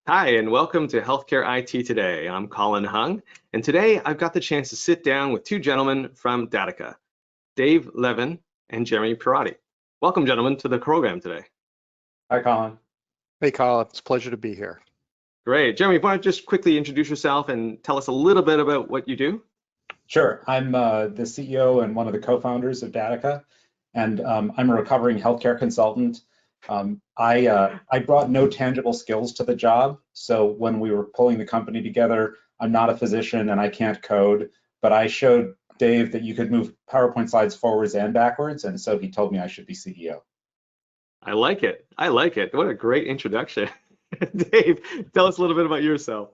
Hi, and welcome to Healthcare IT Today. I'm Colin Hung, and today I've got the chance to sit down with two gentlemen from Datica, Dave Levin and Jeremy Pierotti. Welcome, gentlemen, to the program today. Hi, Colin. Hey, Colin. It's a pleasure to be here. Great. Jeremy, why don't you just quickly introduce yourself and tell us a little bit about what you do? Sure. I'm the CEO and one of the co-founders of Datica, and I'm a recovering healthcare consultant. I brought no tangible skills to the job, so when we were pulling the company together, I'm not a physician and I can't code, but I showed Dave that you could move PowerPoint slides forwards and backwards, and so he told me I should be CEO. I like it. I like it. What a great introduction. Dave, tell us a little bit about yourself.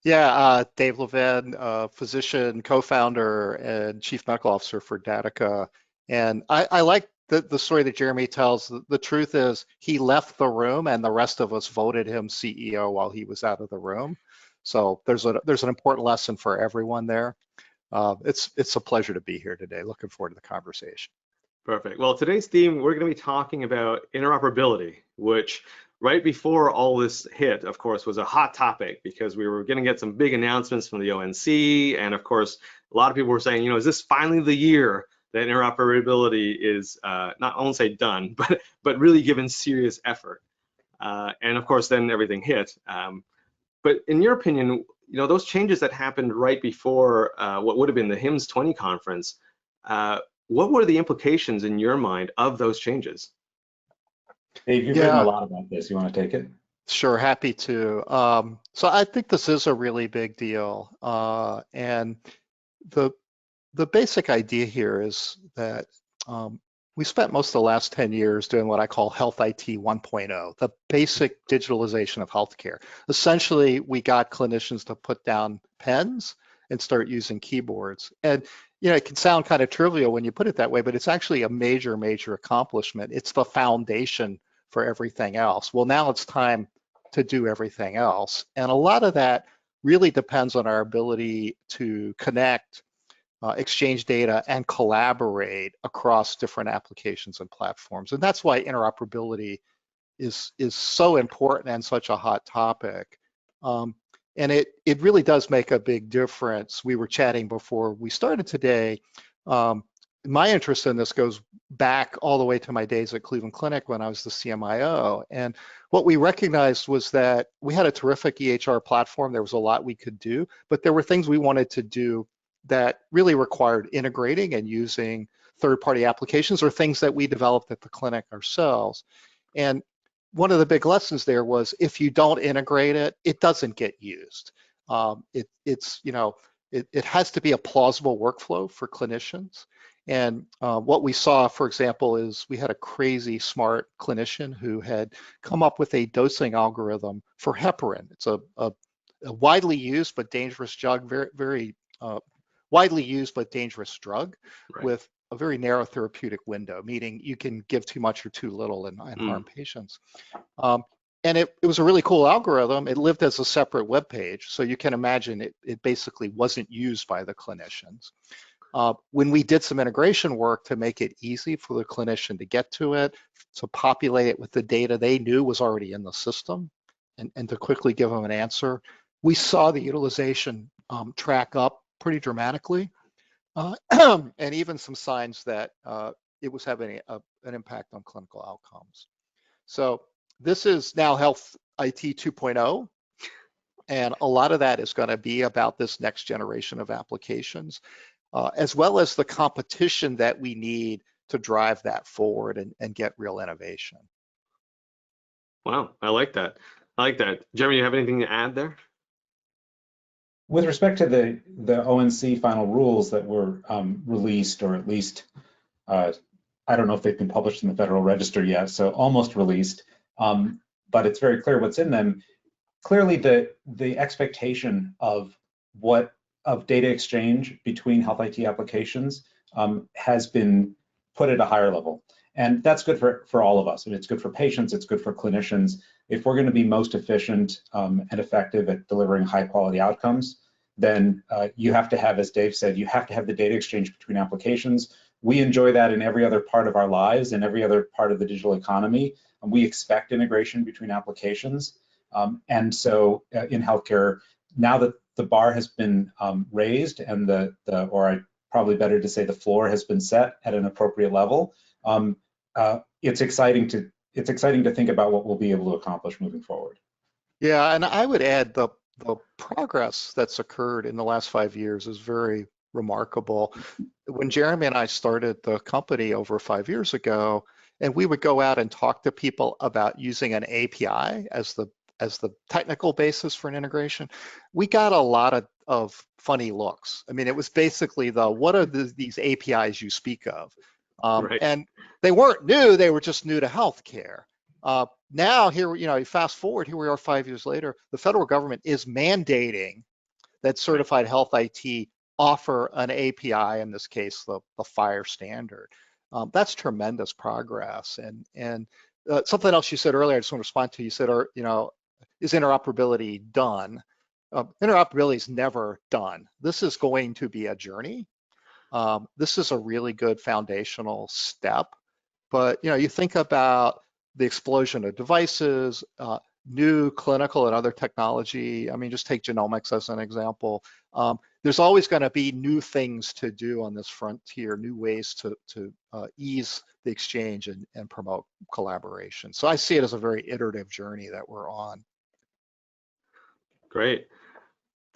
Yeah, Dave Levin, physician, co-founder, and chief medical officer for Datica. And I like the story that Jeremy tells. The truth is he left the room and the rest of us voted him CEO while he was out of the room. So there's an important lesson for everyone there. It's a pleasure to be here today. Looking forward to the conversation. Perfect. Well, today's theme, we're going to be talking about interoperability, which right before all this hit, of course, was a hot topic because we were going to get some big announcements from the ONC. And of course, a lot of people were saying, is this finally the year that interoperability is not only say done, but really given serious effort? And of course, then everything hit. But in your opinion, those changes that happened right before what would have been the HIMSS 20 conference, what were the implications in your mind of those changes? Dave, you've written a lot about this. You want to take it? Sure, happy to. So I think this is a really big deal. And the basic idea here is that we spent most of the last 10 years doing what I call Health IT 1.0, the basic digitalization of healthcare. Essentially, we got clinicians to put down pens and start using keyboards. And it can sound kind of trivial when you put it that way, but it's actually a major, major accomplishment. It's the foundation for everything else. Well, now it's time to do everything else. And a lot of that really depends on our ability to connect, exchange data, and collaborate across different applications and platforms. And that's why interoperability is so important and such a hot topic. And it really does make a big difference. We were chatting before we started today. My interest in this goes back all the way to my days at Cleveland Clinic when I was the CMIO. And what we recognized was that we had a terrific EHR platform. There was a lot we could do, but there were things we wanted to do that really required integrating and using third-party applications or things that we developed at the clinic ourselves. And one of the big lessons there was if you don't integrate it, it doesn't get used. It has to be a plausible workflow for clinicians. And what we saw, for example, is we had a crazy smart clinician who had come up with a dosing algorithm for heparin. It's a widely used but dangerous drug, very widely used but dangerous drug, right, with a very narrow therapeutic window, meaning you can give too much or too little and harm patients. And it was a really cool algorithm. It lived as a separate web page, so you can imagine it basically wasn't used by the clinicians. When we did some integration work to make it easy for the clinician to get to it, to populate it with the data they knew was already in the system, and to quickly give them an answer, we saw the utilization track up pretty dramatically, and even some signs that it was having an impact on clinical outcomes. So this is now Health IT 2.0, and a lot of that is going to be about this next generation of applications, as well as the competition that we need to drive that forward and get real innovation. Wow, I like that. I like that. Jeremy, you have anything to add there? With respect to the ONC final rules that were released, or at least, I don't know if they've been published in the Federal Register yet, so almost released, but it's very clear what's in them. Clearly, the expectation of data exchange between health IT applications has been put at a higher level. And that's good for all of us. I mean, it's good for patients, it's good for clinicians. If we're going to be most efficient and effective at delivering high quality outcomes, then you have to have, as Dave said, you have to have the data exchange between applications. We enjoy that in every other part of our lives and every other part of the digital economy. And we expect integration between applications. And so in healthcare, now that the bar has been raised and probably better to say the floor has been set at an appropriate level, it's exciting to think about what we'll be able to accomplish moving forward. Yeah, and I would add the progress that's occurred in the last 5 years is very remarkable. When Jeremy and I started the company over 5 years ago, and we would go out and talk to people about using an API as the technical basis for an integration, we got a lot of funny looks. I mean, it was basically what are these APIs you speak of? Right. And they weren't new, they were just new to healthcare. Now here, you fast forward, here we are 5 years later, the federal government is mandating that certified health IT offer an API, in this case, the FHIR standard. That's tremendous progress. And something else you said earlier, I just want to respond to, you said, is interoperability done? Interoperability is never done. This is going to be a journey. This is a really good foundational step. But you think about the explosion of devices, new clinical and other technology. I mean, just take genomics as an example. There's always going to be new things to do on this frontier, new ways to ease the exchange and promote collaboration. So I see it as a very iterative journey that we're on. Great.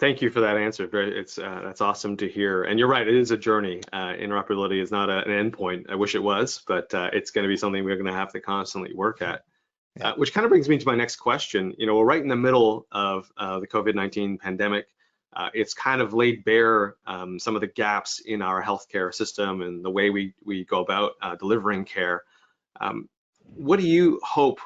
Thank you for that answer. That's awesome to hear. And you're right, it is a journey. Interoperability is not an endpoint. I wish it was, but it's going to be something we're going to have to constantly work at. Which kind of brings me to my next question. We're right in the middle of the COVID-19 pandemic. It's kind of laid bare some of the gaps in our healthcare system and the way we go about delivering care. What do you hope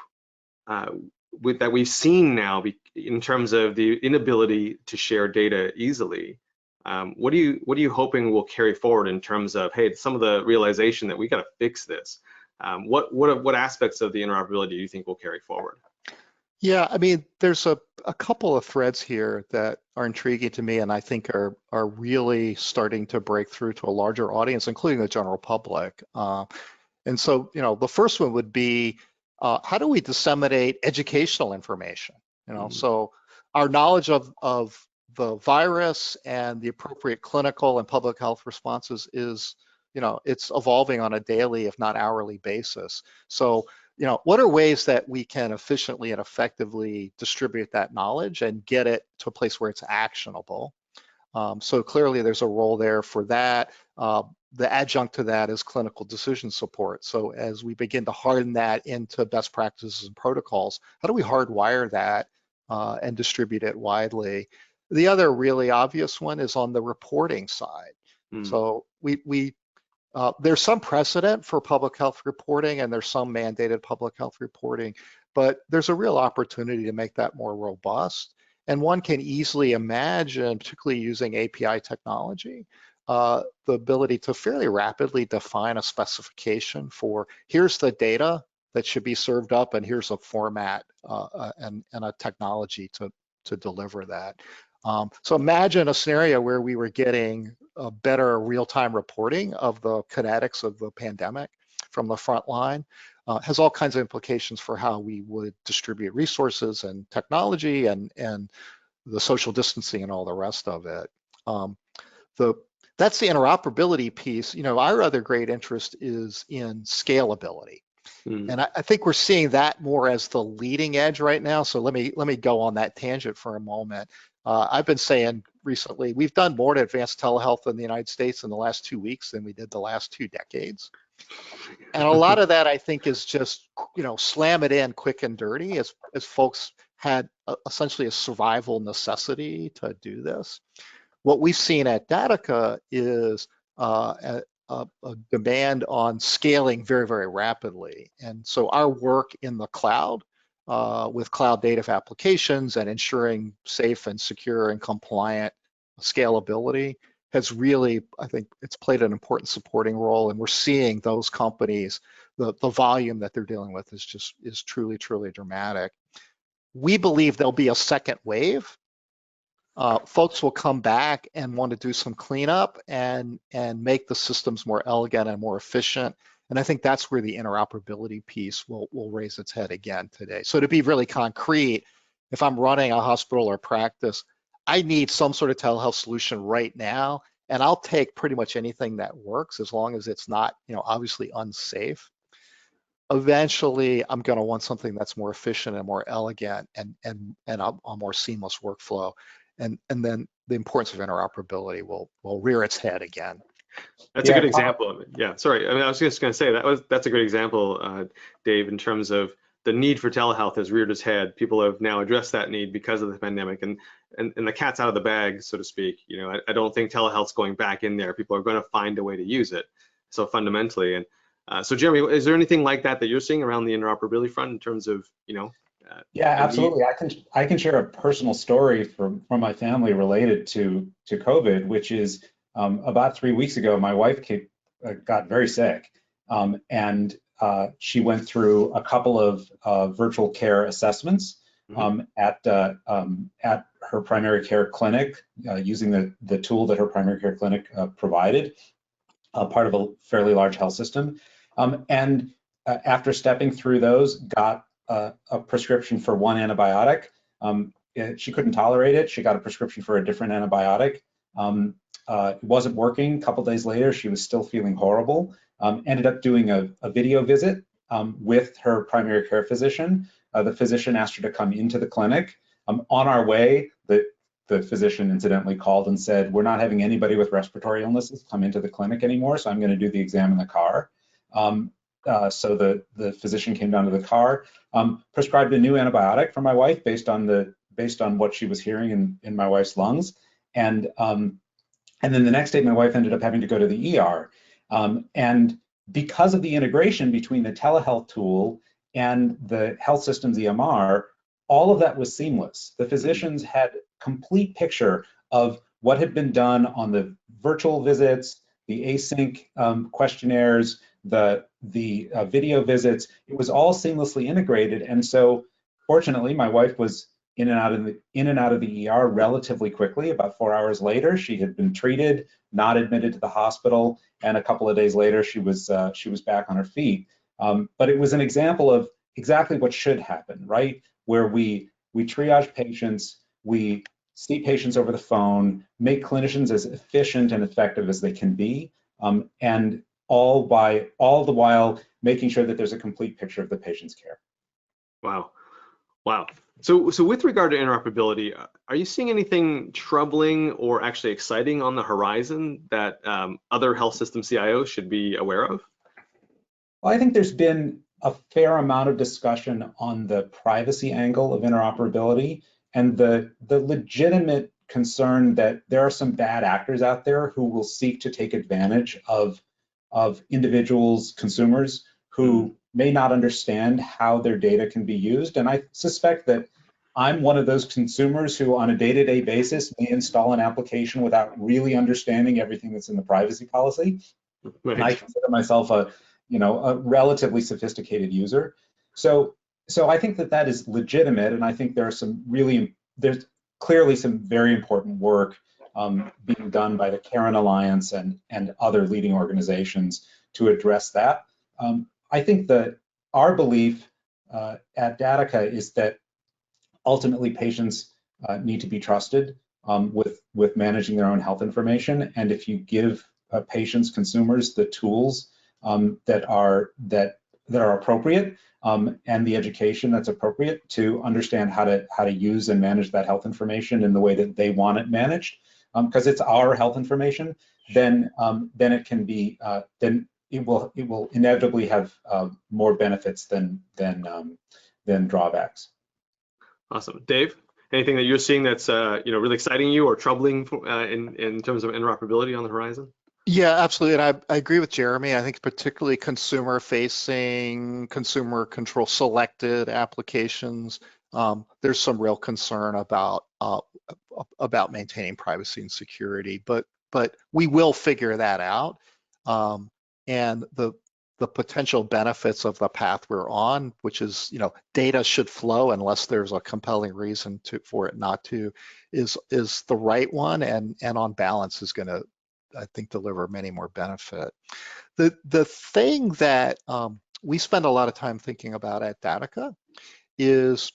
that we've seen now in terms of the inability to share data easily? What are you hoping will carry forward in terms of, hey, some of the realization that we got to fix this? What aspects of the interoperability do you think will carry forward? Yeah, I mean, there's a couple of threads here that are intriguing to me and I think are really starting to break through to a larger audience, including the general public. And so, the first one would be, how do we disseminate educational information? So our knowledge of the virus and the appropriate clinical and public health responses is, it's evolving on a daily, if not hourly basis. So, what are ways that we can efficiently and effectively distribute that knowledge and get it to a place where it's actionable? So clearly there's a role there for that. The adjunct to that is clinical decision support. So as we begin to harden that into best practices and protocols, how do we hardwire that and distribute it widely? The other really obvious one is on the reporting side. So there's some precedent for public health reporting and there's some mandated public health reporting, but there's a real opportunity to make that more robust. And one can easily imagine, particularly using API technology, the ability to fairly rapidly define a specification for here's the data that should be served up and here's a format and a technology to deliver that. So imagine a scenario where we were getting a better real-time reporting of the kinetics of the pandemic from the front line. Has all kinds of implications for how we would distribute resources and technology and the social distancing and all the rest of it. That's the interoperability piece. Our other great interest is in scalability. And I think we're seeing that more as the leading edge right now. So let me go on that tangent for a moment. I've been saying recently, we've done more to advance telehealth in the United States in the last 2 weeks than we did the last 2 decades. And a lot of that, I think, is just, slam it in quick and dirty as folks had essentially a survival necessity to do this. What we've seen at Datica is a demand on scaling very, very rapidly. And so our work in the cloud with cloud native applications and ensuring safe and secure and compliant scalability has really, I think it's played an important supporting role. And we're seeing those companies, the volume that they're dealing with is truly, truly dramatic. We believe there'll be a second wave. Folks will come back and want to do some cleanup and make the systems more elegant and more efficient. And I think that's where the interoperability piece will raise its head again today. So to be really concrete, if I'm running a hospital or practice, I need some sort of telehealth solution right now, and I'll take pretty much anything that works as long as it's not, obviously unsafe. Eventually, I'm going to want something that's more efficient and more elegant and a more seamless workflow. And then the importance of interoperability will rear its head again. That's a good example of it. Yeah, sorry. I mean, I was just going to say that's a good example, Dave, in terms of the need for telehealth has reared its head. People have now addressed that need because of the pandemic, and the cat's out of the bag, so to speak. I don't think telehealth's going back in there. People are going to find a way to use it. So fundamentally, and so Jeremy, is there anything like that you're seeing around the interoperability front in terms of, Yeah, absolutely. I can share a personal story from my family related to COVID, which is about 3 weeks ago, my wife got very sick, and she went through a couple of virtual care assessments at her primary care clinic using the tool that her primary care clinic provided, part of a fairly large health system, and after stepping through those, got a prescription for one antibiotic. She couldn't tolerate it. She got a prescription for a different antibiotic. It wasn't working. A couple days later, she was still feeling horrible. Ended up doing a video visit with her primary care physician. The physician asked her to come into the clinic. On our way, the physician incidentally called and said, "We're not having anybody with respiratory illnesses come into the clinic anymore, so I'm going to do the exam in the car." So the physician came down to the car, prescribed a new antibiotic for my wife based on what she was hearing in my wife's lungs, and then the next day my wife ended up having to go to the ER, and because of the integration between the telehealth tool and the health system's EMR, all of that was seamless. The physicians had complete picture of what had been done on the virtual visits, the async questionnaires, the video visits. It was all seamlessly integrated, and so fortunately my wife was in and out of the ER relatively quickly. About 4 hours later, she had been treated, not admitted to the hospital, and a couple of days later she was back on her feet. But it was an example of exactly what should happen, right? Where we triage patients, we see patients over the phone, make clinicians as efficient and effective as they can be, and all the while making sure that there's a complete picture of the patient's care. Wow. So with regard to interoperability, are you seeing anything troubling or actually exciting on the horizon that other health system CIOs should be aware of? Well, I think there's been a fair amount of discussion on the privacy angle of interoperability and the legitimate concern that there are some bad actors out there who will seek to take advantage of individuals, consumers who may not understand how their data can be used. And I suspect that I'm one of those consumers who on a day-to-day basis may install an application without really understanding everything that's in the privacy policy. Right. And I consider myself a relatively sophisticated user. So I think that is legitimate, and I think there's clearly some very important work being done by the Karen Alliance and other leading organizations to address that. I think that our belief at Datica is that ultimately patients need to be trusted with managing their own health information, and if you give patients, consumers, the tools that are appropriate and the education that's appropriate to understand how to use and manage that health information in the way that they want it managed, because it's our health information, then it can be it will inevitably have more benefits than drawbacks. Awesome, Dave. Anything that you're seeing that's really exciting you or troubling in terms of interoperability on the horizon? Yeah, absolutely. And I agree with Jeremy. I think particularly consumer-facing, consumer control selected applications, there's some real concern about maintaining privacy and security, but we will figure that out. And the potential benefits of the path we're on, which is, data should flow unless there's a compelling reason for it not to, is the right one, and on balance is going to, I think, deliver many more benefit. The thing that we spend a lot of time thinking about at Datica is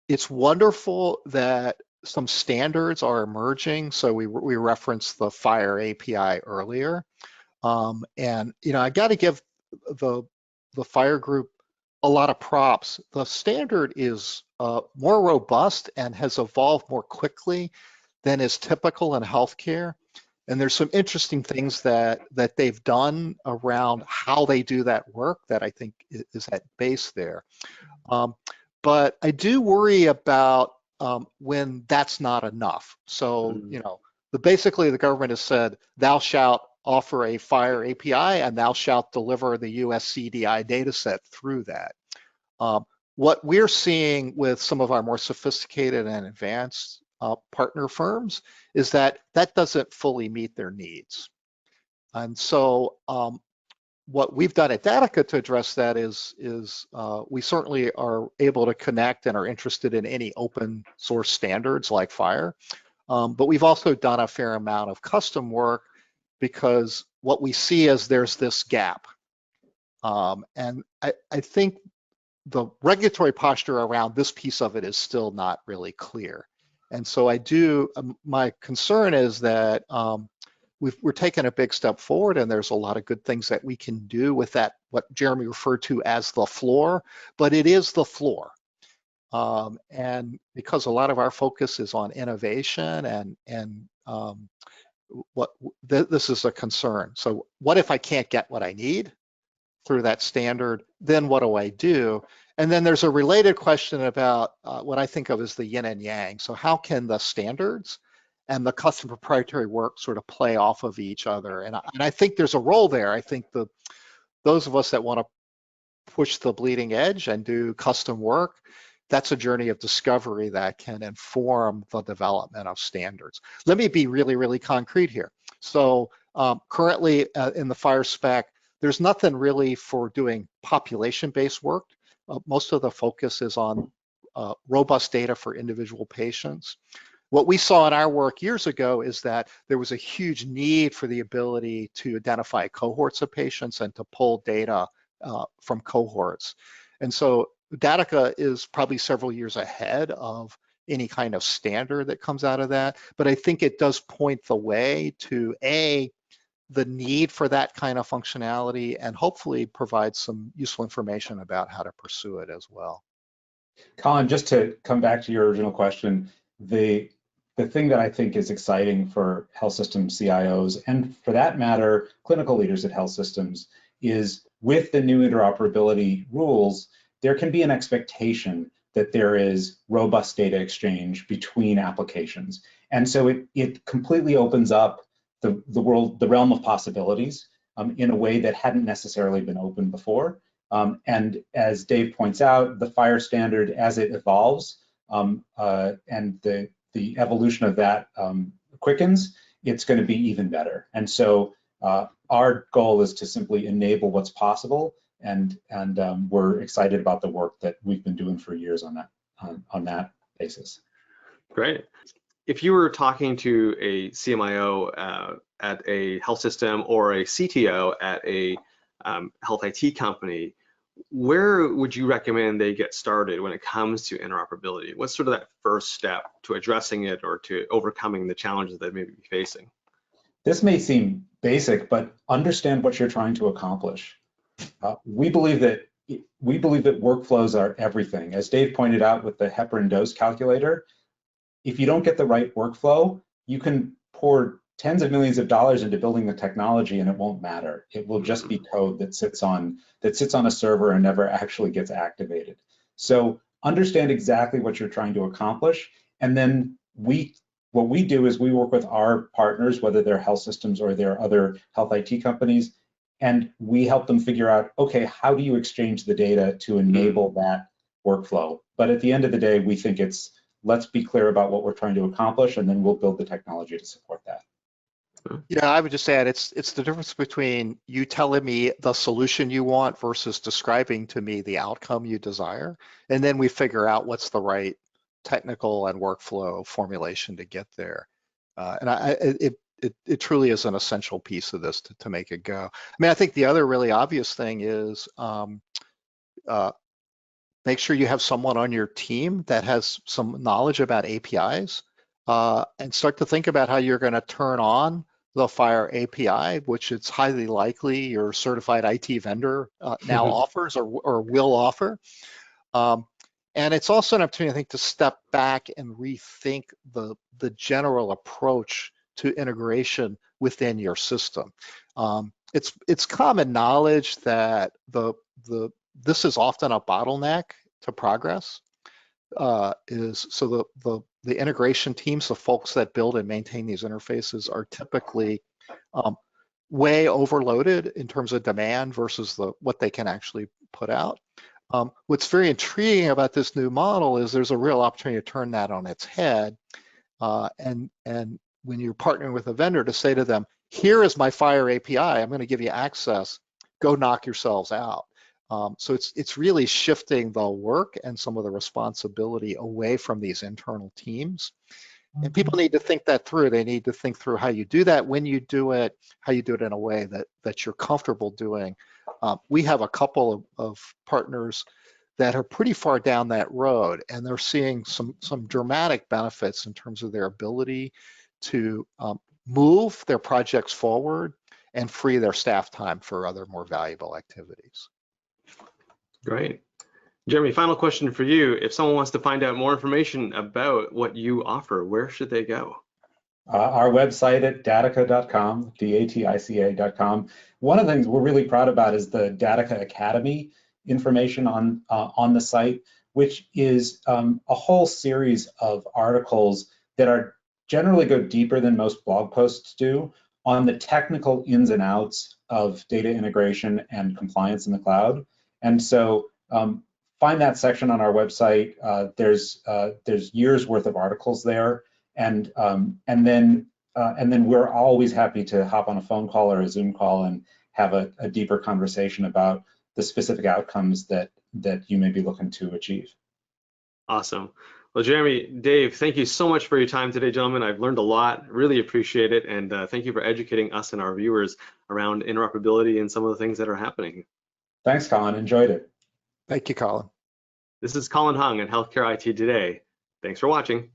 it's wonderful that some standards are emerging. So we referenced the FHIR API earlier. And I got to give the FHIR group a lot of props. The standard is more robust and has evolved more quickly than is typical in healthcare. And there's some interesting things that they've done around how they do that work that I think is at base there. But I do worry about when that's not enough. So, basically the government has said, thou shalt offer a FHIR API and thou shalt deliver the US CDI data set through that. What we're seeing with some of our more sophisticated and advanced partner firms is that doesn't fully meet their needs. And so what we've done at Datica to address that is we certainly are able to connect and are interested in any open source standards like FHIR, but we've also done a fair amount of custom work because what we see is there's this gap. And I think the regulatory posture around this piece of it is still not really clear. And so my concern is that we're taking a big step forward and there's a lot of good things that we can do with that, what Jeremy referred to as the floor, but it is the floor. And because a lot of our focus is on innovation and this is a concern. So what if I can't get what I need through that standard? Then what do I do? And then there's a related question about what I think of as the yin and yang. So how can the standards and the custom proprietary work sort of play off of each other? And I think there's a role there. I think those of us that want to push the bleeding edge and do custom work, that's a journey of discovery that can inform the development of standards. Let me be really, really concrete here. So currently in the FHIR spec, there's nothing really for doing population-based work. Most of the focus is on robust data for individual patients. What we saw in our work years ago is that there was a huge need for the ability to identify cohorts of patients and to pull data from cohorts. And so Datica is probably several years ahead of any kind of standard that comes out of that, but I think it does point the way to the need for that kind of functionality and hopefully provide some useful information about how to pursue it as well. Colin, just to come back to your original question, the thing that I think is exciting for health system CIOs, and for that matter, clinical leaders at health systems, is with the new interoperability rules, there can be an expectation that there is robust data exchange between applications. And so it completely opens up the realm of possibilities in a way that hadn't necessarily been open before. And as Dave points out, the FHIR standard, as it evolves and the evolution of that quickens, it's going to be even better. And so our goal is to simply enable what's possible, and we're excited about the work that we've been doing for years on that basis. Great. If you were talking to a CMIO at a health system or a CTO at a health IT company, where would you recommend they get started when it comes to interoperability? What's sort of that first step to addressing it or to overcoming the challenges that they may be facing? This may seem basic, but understand what you're trying to accomplish. We believe that workflows are everything. As Dave pointed out with the heparin dose calculator, if you don't get the right workflow, you can pour tens of millions of dollars into building the technology and it won't matter. It will just be code that sits on a server and never actually gets activated. So understand exactly what you're trying to accomplish, and then what we do is we work with our partners, whether they're health systems or they're other health IT companies, and we help them figure out, okay, how do you exchange the data to enable that workflow? But at the end of the day, we think it's, let's be clear about what we're trying to accomplish, and then we'll build the technology to support that. Yeah, I would just add it's the difference between you telling me the solution you want versus describing to me the outcome you desire, and then we figure out what's the right technical and workflow formulation to get there. And it truly is an essential piece of this to make it go. I mean, I think the other really obvious thing is make sure you have someone on your team that has some knowledge about APIs, and start to think about how you're going to turn on the FHIR API, which it's highly likely your certified IT vendor now offers or will offer. And it's also an opportunity, I think, to step back and rethink the general approach to integration within your system. It's common knowledge that this is often a bottleneck to progress. The integration teams, the folks that build and maintain these interfaces, are typically way overloaded in terms of demand versus what they can actually put out. What's very intriguing about this new model is there's a real opportunity to turn that on its head, and when you're partnering with a vendor, to say to them, here is my FHIR API, I'm going to give you access, go knock yourselves out. So it's really shifting the work and some of the responsibility away from these internal teams. And people need to think that through. They need to think through how you do that, when you do it, how you do it in a way that you're comfortable doing. We have a couple of partners that are pretty far down that road, and they're seeing some dramatic benefits in terms of their ability to move their projects forward and free their staff time for other more valuable activities. Great. Jeremy, final question for you. If someone wants to find out more information about what you offer, where should they go? Our website at datica.com, datica.com. One of the things we're really proud about is the Datica Academy information on the site, which is a whole series of articles that are generally go deeper than most blog posts do on the technical ins and outs of data integration and compliance in the cloud. And so find that section on our website. There's years worth of articles there, and then we're always happy to hop on a phone call or a Zoom call and have a deeper conversation about the specific outcomes that you may be looking to achieve. Awesome. Well, Jeremy, Dave, thank you so much for your time today, gentlemen. I've learned a lot, really appreciate it, and thank you for educating us and our viewers around interoperability and some of the things that are happening. Thanks, Colin. Enjoyed it. Thank you, Colin. This is Colin Hung in Healthcare IT Today. Thanks for watching.